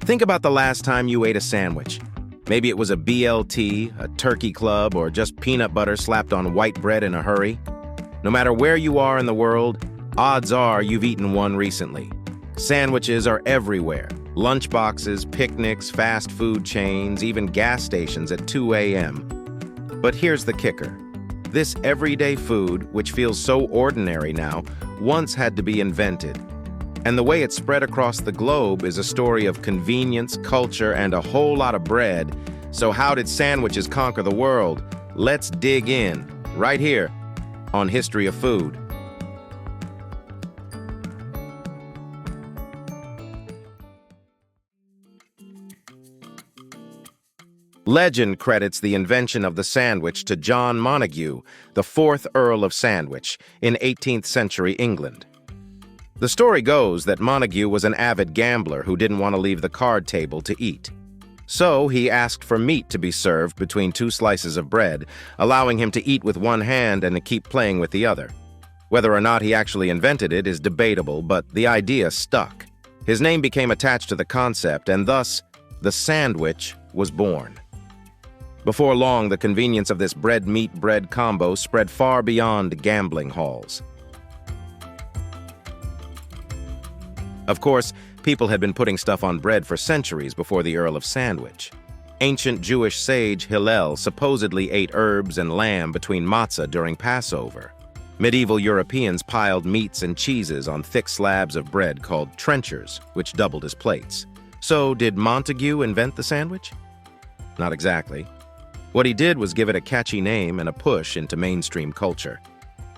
Think about the last time you ate a sandwich. Maybe it was a BLT, a turkey club, or just peanut butter slapped on white bread in a hurry. No matter where you are in the world, odds are you've eaten one recently. Sandwiches are everywhere. Lunchboxes, picnics, fast food chains, even gas stations at 2 a.m. But here's the kicker. This everyday food, which feels so ordinary now, once had to be invented. And the way it spread across the globe is a story of convenience, culture, and a whole lot of bread. So how did sandwiches conquer the world? Let's dig in, right here, on History of Food. Legend credits the invention of the sandwich to John Montagu, the fourth Earl of Sandwich, in 18th century England. The story goes that Montagu was an avid gambler who didn't want to leave the card table to eat. So he asked for meat to be served between two slices of bread, allowing him to eat with one hand and to keep playing with the other. Whether or not he actually invented it is debatable, but the idea stuck. His name became attached to the concept, and thus, the sandwich was born. Before long, the convenience of this bread-meat-bread combo spread far beyond gambling halls. Of course, people had been putting stuff on bread for centuries before the Earl of Sandwich. Ancient Jewish sage Hillel supposedly ate herbs and lamb between matzah during Passover. Medieval Europeans piled meats and cheeses on thick slabs of bread called trenchers, which doubled as plates. So, did Montagu invent the sandwich? Not exactly. What he did was give it a catchy name and a push into mainstream culture.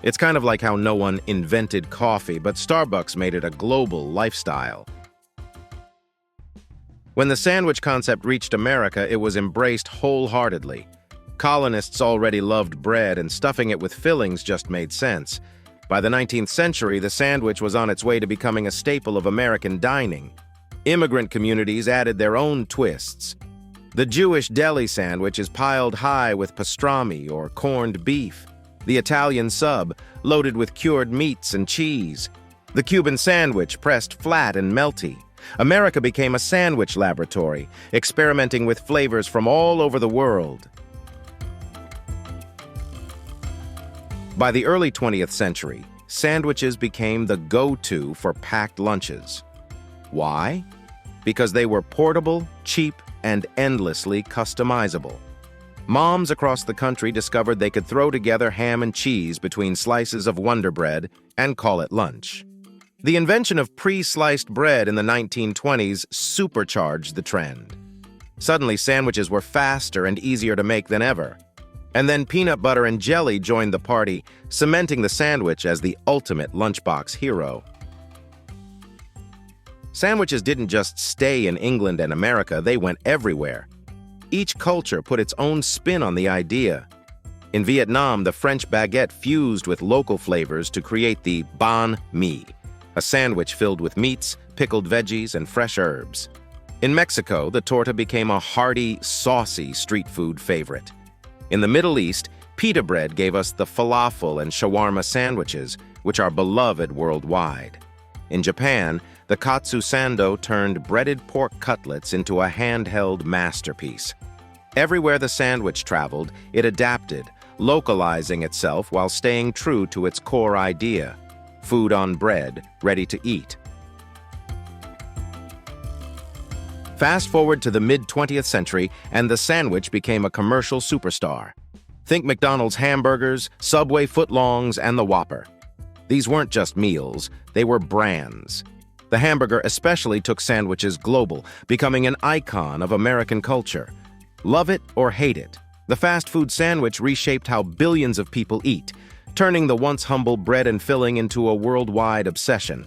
It's kind of like how no one invented coffee, but Starbucks made it a global lifestyle. When the sandwich concept reached America, it was embraced wholeheartedly. Colonists already loved bread, and stuffing it with fillings just made sense. By the 19th century, the sandwich was on its way to becoming a staple of American dining. Immigrant communities added their own twists. The Jewish deli sandwich is piled high with pastrami or corned beef. The Italian sub, loaded with cured meats and cheese. The Cuban sandwich, pressed flat and melty. America became a sandwich laboratory, experimenting with flavors from all over the world. By the early 20th century, sandwiches became the go-to for packed lunches. Why? Because they were portable, cheap, and endlessly customizable. Moms across the country discovered they could throw together ham and cheese between slices of Wonder Bread and call it lunch. The invention of pre-sliced bread in the 1920s supercharged the trend. Suddenly, sandwiches were faster and easier to make than ever. And then peanut butter and jelly joined the party, cementing the sandwich as the ultimate lunchbox hero. Sandwiches didn't just stay in England and America, they went everywhere. Each culture put its own spin on the idea. In Vietnam, the French baguette fused with local flavors to create the bánh mì, a sandwich filled with meats, pickled veggies, and fresh herbs. In Mexico, the torta became a hearty, saucy street food favorite. In the Middle East, pita bread gave us the falafel and shawarma sandwiches, which are beloved worldwide. In Japan, the katsu sando turned breaded pork cutlets into a handheld masterpiece. Everywhere the sandwich traveled, it adapted, localizing itself while staying true to its core idea: food on bread, ready to eat. Fast forward to the mid-20th century, and the sandwich became a commercial superstar. Think McDonald's hamburgers, Subway footlongs, and the Whopper. These weren't just meals, they were brands. The hamburger especially took sandwiches global, becoming an icon of American culture. Love it or hate it, the fast food sandwich reshaped how billions of people eat, turning the once humble bread and filling into a worldwide obsession.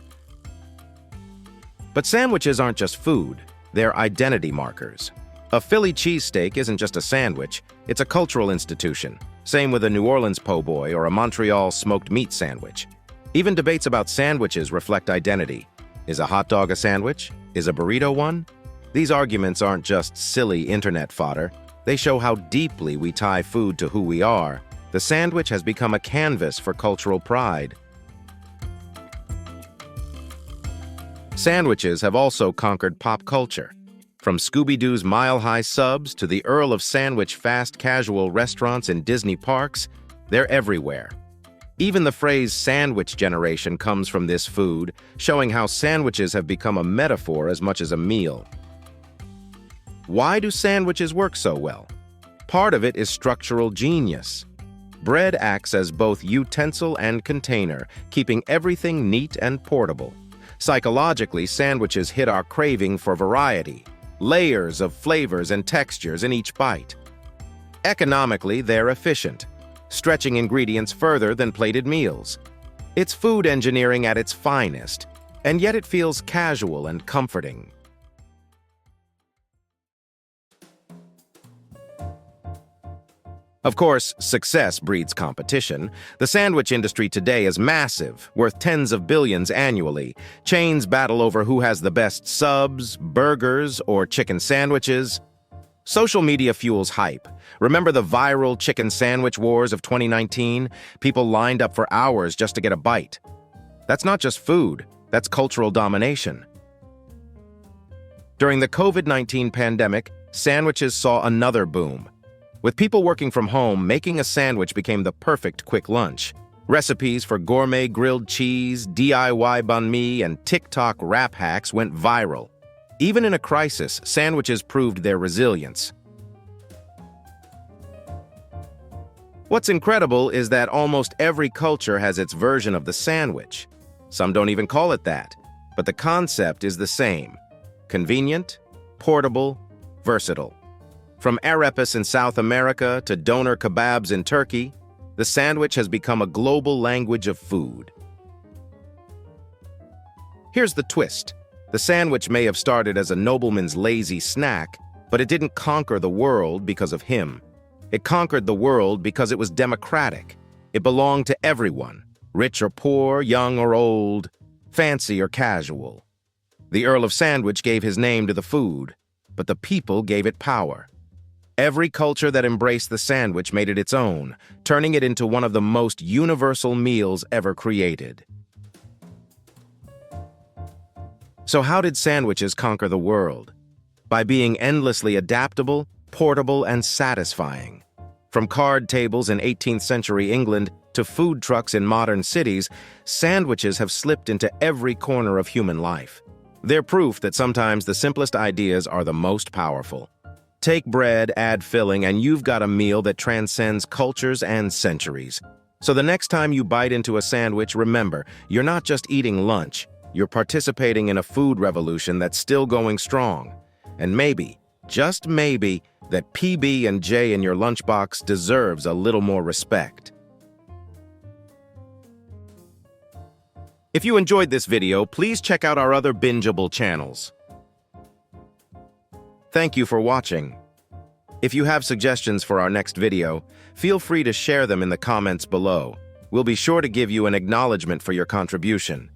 But sandwiches aren't just food, they're identity markers. A Philly cheesesteak isn't just a sandwich, it's a cultural institution. Same with a New Orleans po' boy or a Montreal smoked meat sandwich. Even debates about sandwiches reflect identity. Is a hot dog a sandwich? Is a burrito one? These arguments aren't just silly internet fodder. They show how deeply we tie food to who we are. The sandwich has become a canvas for cultural pride. Sandwiches have also conquered pop culture. From Scooby-Doo's mile-high subs to the Earl of Sandwich fast casual restaurants in Disney parks, they're everywhere. Even the phrase sandwich generation comes from this food, showing how sandwiches have become a metaphor as much as a meal. Why do sandwiches work so well? Part of it is structural genius. Bread acts as both utensil and container, keeping everything neat and portable. Psychologically, sandwiches hit our craving for variety, layers of flavors and textures in each bite. Economically, they're efficient, stretching ingredients further than plated meals. It's food engineering at its finest, and yet it feels casual and comforting. Of course, success breeds competition. The sandwich industry today is massive, worth tens of billions annually. Chains battle over who has the best subs, burgers, or chicken sandwiches. Social media fuels hype. Remember the viral chicken sandwich wars of 2019? People lined up for hours just to get a bite. That's not just food, that's cultural domination. During the COVID-19 pandemic, sandwiches saw another boom. With people working from home, making a sandwich became the perfect quick lunch. Recipes for gourmet grilled cheese, DIY banh mi, and TikTok wrap hacks went viral. Even in a crisis, sandwiches proved their resilience. What's incredible is that almost every culture has its version of the sandwich. Some don't even call it that, but the concept is the same. Convenient, portable, versatile. From arepas in South America to doner kebabs in Turkey, the sandwich has become a global language of food. Here's the twist. The sandwich may have started as a nobleman's lazy snack, but it didn't conquer the world because of him. It conquered the world because it was democratic. It belonged to everyone, rich or poor, young or old, fancy or casual. The Earl of Sandwich gave his name to the food, but the people gave it power. Every culture that embraced the sandwich made it its own, turning it into one of the most universal meals ever created. So how did sandwiches conquer the world? By being endlessly adaptable, portable, and satisfying. From card tables in 18th century England to food trucks in modern cities, sandwiches have slipped into every corner of human life. They're proof that sometimes the simplest ideas are the most powerful. Take bread, add filling, and you've got a meal that transcends cultures and centuries. So the next time you bite into a sandwich, remember, you're not just eating lunch, you're participating in a food revolution that's still going strong. And maybe, just maybe, that PB&J in your lunchbox deserves a little more respect. If you enjoyed this video, please check out our other bingeable channels. Thank you for watching. If you have suggestions for our next video, feel free to share them in the comments below. We'll be sure to give you an acknowledgement for your contribution.